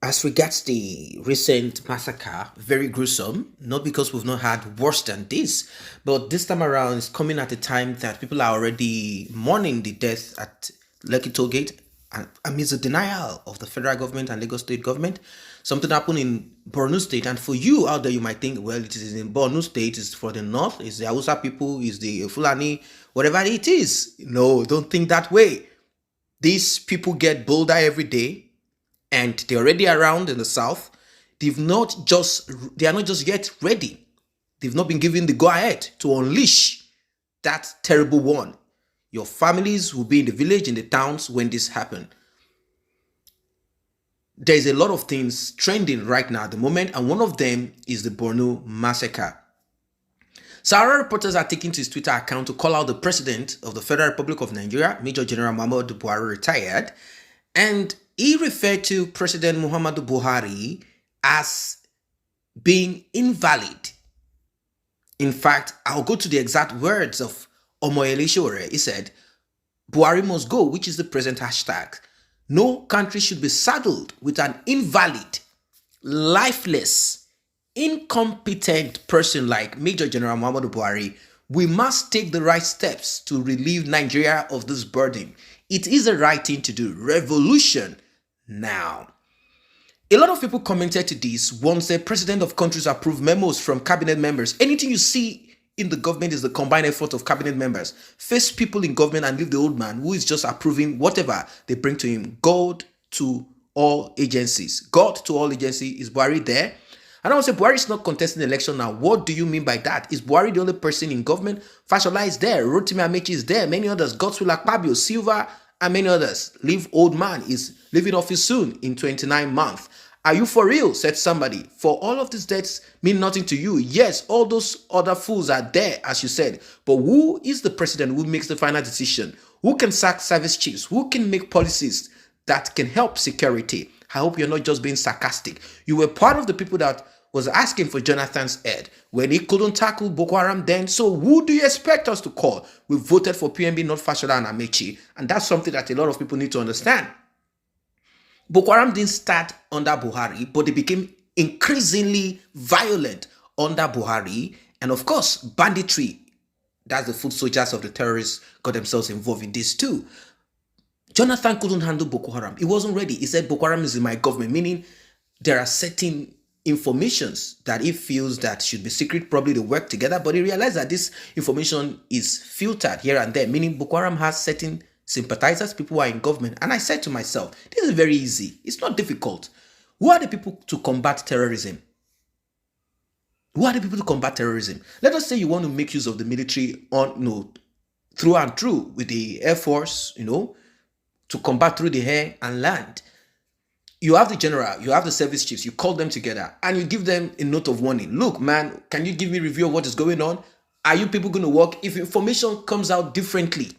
As regards the recent massacre, very gruesome, not because we've not had worse than this, but this time around it's coming at a time that people are already mourning the death at Lekki Tollgate and amidst the denial of the federal government and Lagos state government. Something happened in Borno state, and for you out there, you might think, well, it is in Borno state, it's for the north, it's the Hausa people, it's the Fulani, whatever it is. No, don't think that way. These people get bolder every day and they're already around in the south. They are not just yet ready. They've not been given the go ahead to unleash that terrible one. Your families will be in the village, in the towns when this happen. There's a lot of things trending right now at the moment, and one of them is the Borno massacre. Sahara reporters are taking to his Twitter account to call out the president of the Federal Republic of Nigeria, Major General Muhammadu Buhari, retired, and he referred to President Muhammadu Buhari as being invalid. In fact, I'll go to the exact words of Omoyele Sowore. He said, Buhari must go, which is the present hashtag. No country should be saddled with an invalid, lifeless, incompetent person like Major General Muhammadu Buhari. We must take the right steps to relieve Nigeria of this burden. It is the right thing to do. Revolution now. A lot of people commented to this once the president of countries approved memos from cabinet members. Anything you see in the government is the combined effort of cabinet members. Face people in government and leave the old man who is just approving whatever they bring to him. God to all agencies. God to all agencies. Is Buhari there? And I want to say Buhari is not contesting the election now. What do you mean by that? Is Buhari the only person in government? Fashola is there. Rotimi Amechi is there. Many others. Godswill Akpabio, Silva, and many others. Leave old man is leaving office soon in 29 months. Are you for real? Said somebody. For all of these debts mean nothing to you. Yes, all those other fools are there, as you said. But who is the president who makes the final decision? Who can sack service chiefs? Who can make policies that can help security? I hope you're not just being sarcastic. You were part of the people that was asking for Jonathan's head when he couldn't tackle Boko Haram then. So who do you expect us to call? We voted for PMB, not Fashola and Amechi. And that's something that a lot of people need to understand. Boko Haram didn't start under Buhari, but they became increasingly violent under Buhari. And of course, banditry, that's the foot soldiers of the terrorists, got themselves involved in this too. Jonathan couldn't handle Boko Haram. He wasn't ready. He said Boko Haram is in my government, meaning there are certain informations that he feels that should be secret. Probably they work together, but he realized that this information is filtered here and there, meaning Boko Haram has certain sympathizers, people who are in government. And I said to myself, this is very easy. It's not difficult. Who are the people to combat terrorism? Who are the people to combat terrorism? Let us say you want to make use of the military through and through with the Air Force, to combat through the air and land. You have the general, you have the service chiefs, you call them together and you give them a note of warning. Look, man, can you give me a review of what is going on? Are you people going to work? If information comes out differently,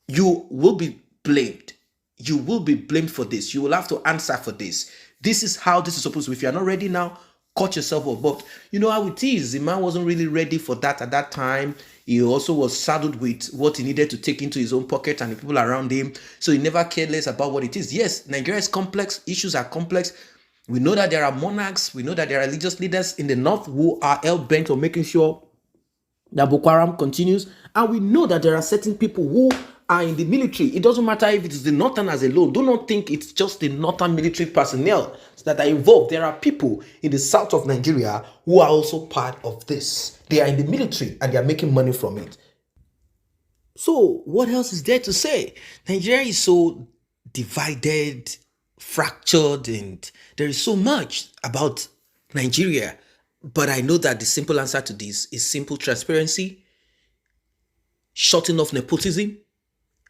you will be blamed. You will be blamed for this. You will have to answer for this. This is how this is supposed to be. If you're not ready now, cut yourself off. But you know how it is. The man wasn't really ready for that at that time. He also was saddled with what he needed to take into his own pocket and the people around him. So he never cared less about what it is. Yes, Nigeria is complex. Issues are complex. We know that there are monarchs. We know that there are religious leaders in the north who are hell-bent on making sure that Boko Haram continues. And we know that there are certain people who are in the military. It doesn't matter if it is the Northerners alone. Do not think it's just the Northern military personnel that are involved. There are people in the south of Nigeria who are also part of this. They are in the military and they are making money from it. So what else is there to say? Nigeria is so divided, fractured, and there is so much about Nigeria. But I know that the simple answer to this is simple transparency, shutting off nepotism,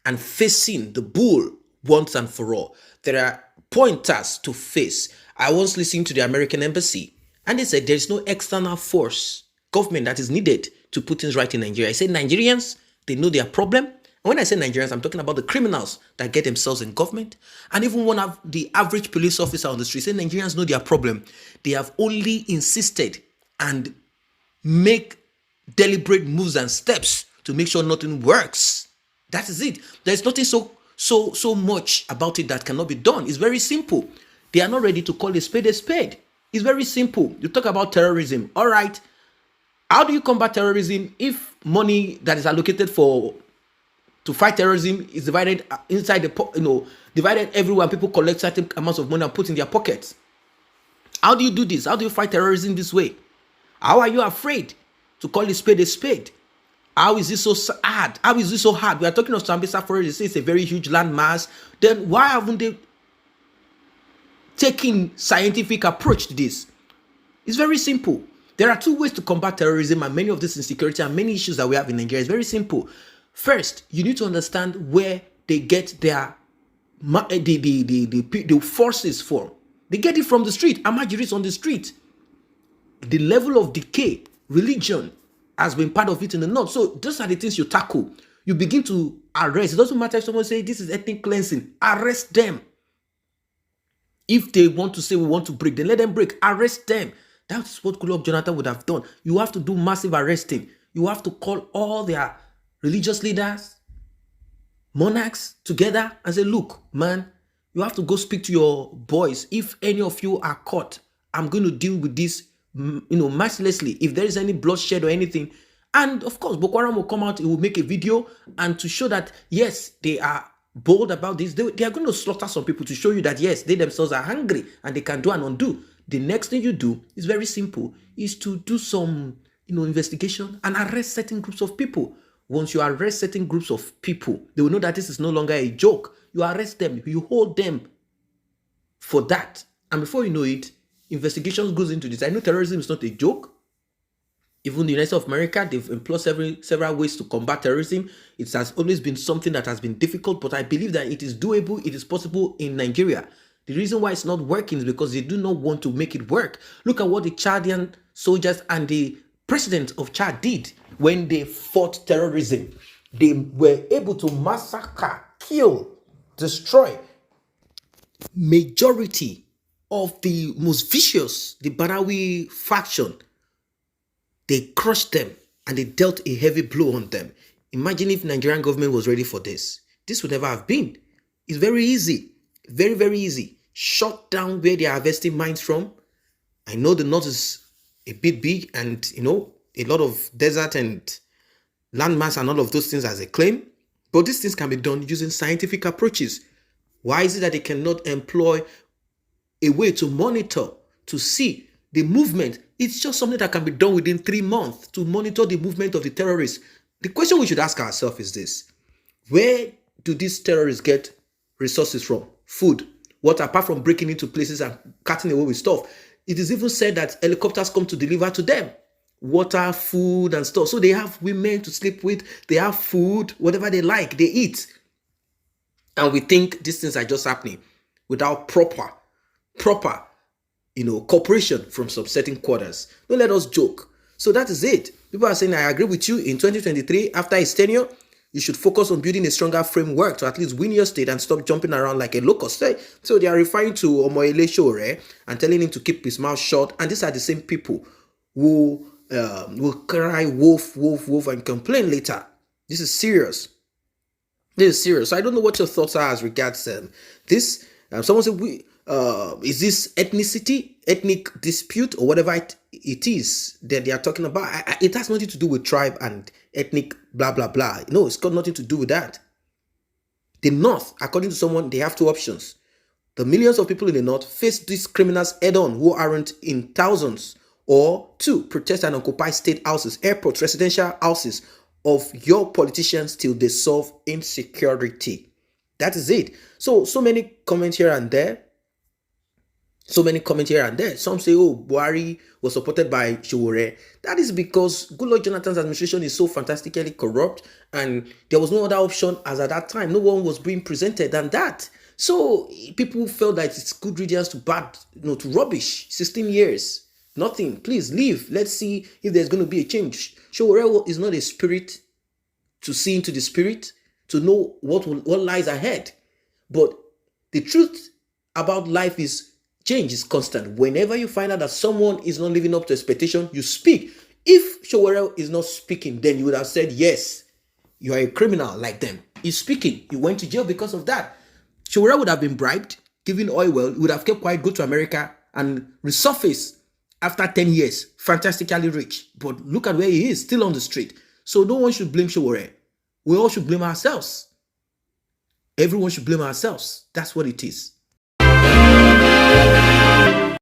and facing the bull once and for all. There are pointers to face. I once listened to the American embassy and they said there is no external force, government that is needed to put things right in Nigeria. I said Nigerians, they know their problem. And when I say Nigerians, I'm talking about the criminals that get themselves in government. And even one of the average police officer on the street said Nigerians know their problem. They have only insisted and make deliberate moves and steps to make sure nothing works. That is it. There's nothing so much about it that cannot be done. It's very simple. They are not ready to call a spade a spade. It's very simple. You talk about terrorism. All right. How do you combat terrorism if money that is allocated to fight terrorism is divided inside divided everywhere, and people collect certain amounts of money and put in their pockets? How do you do this? How do you fight terrorism this way? How are you afraid to call a spade a spade? How is this so hard? How is this so hard? We are talking of Sambisa Forest. They say it's a very huge landmass. Then why haven't they taken scientific approach to this? It's very simple. There are two ways to combat terrorism and many of this insecurity and many issues that we have in Nigeria. It's very simple. First, you need to understand where they get their the forces from. They get it from the street. Amajiris on the street. The level of decay, religion has been part of it in the north. So those are the things you tackle. You begin to arrest. It doesn't matter if someone say this is ethnic cleansing. Arrest them. If they want to say we want to break, then let them break. Arrest them. That's what Goodluck Jonathan would have done. You have to do massive arresting. You have to call all their religious leaders, monarchs together and say, look, man, you have to go speak to your boys. If any of you are caught, I'm going to deal with this, mercilessly. If there is any bloodshed or anything. And of course, Boko Haram will come out, it will make a video and to show that, yes, they are bold about this. They are going to slaughter some people to show you that, yes, they themselves are hungry and they can do and undo. The next thing you do is very simple, is to do some, investigation and arrest certain groups of people. Once you arrest certain groups of people, they will know that this is no longer a joke. You arrest them, you hold them for that. And before you know it, investigations goes into this. I know terrorism is not a joke. Even the United States of America, they've employed several ways to combat terrorism. It has always been something that has been difficult, but I believe that it is doable, it is possible in Nigeria. The reason why it's not working is because they do not want to make it work. Look at what the Chadian soldiers and the president of Chad did when they fought terrorism. They were able to massacre, kill, destroy majority of the most vicious, the Barawi faction. They crushed them and they dealt a heavy blow on them. Imagine if Nigerian government was ready for this. This would never have been. It's very easy. Very, very easy. Shut down where they are harvesting mines from. I know the north is a bit big and, a lot of desert and landmass and all of those things as a claim. But these things can be done using scientific approaches. Why is it that they cannot employ a way to monitor, to see the movement? It's just something that can be done within 3 months to monitor the movement of the terrorists. The question we should ask ourselves is this. Where do these terrorists get resources from? Food. What, apart from breaking into places and cutting away with stuff? It is even said that helicopters come to deliver to them water, food, and stuff. So they have women to sleep with. They have food, whatever they like, they eat. And we think these things are just happening without proper, cooperation from some certain quarters. Don't let us joke. So that is it. People are saying, I agree with you. In 2023, after his tenure, you should focus on building a stronger framework to at least win your state and stop jumping around like a locust. So they are referring to Omoyele Sowore and telling him to keep his mouth shut. And these are the same people who will cry wolf, wolf, wolf and complain later. This is serious. So I don't know what your thoughts are as regards this. Someone said, is this ethnic dispute or whatever it is that they are talking about? It has nothing to do with tribe and ethnic blah, blah, blah. No, it's got nothing to do with that. The North, according to someone, they have two options. The millions of people in the North face these criminals head-on who aren't in thousands. Or two, protest and occupy state houses, airports, residential houses of your politicians till they solve insecurity. That is it. So many comments here and there. Some say, oh, Buhari was supported by Sowore. That is because Goodluck Jonathan's administration is so fantastically corrupt and there was no other option as at that time. No one was being presented than that. So people felt that it's good riddance to bad, to rubbish. 16 years. Nothing. Please leave. Let's see if there's going to be a change. Sowore is not a spirit to see into the spirit, to know what lies ahead. But the truth about life is change is constant. Whenever you find out that someone is not living up to expectation, you speak. If Sowore is not speaking, then you would have said, yes, you are a criminal like them. He's speaking. You went to jail because of that. Sowore would have been bribed. given oil well, he would have kept quiet, go to America and resurface after 10 years, fantastically rich. But look at where he is, still on the street. So no one should blame Shoulđ. We all should blame ourselves. Everyone should blame ourselves. That's what it is.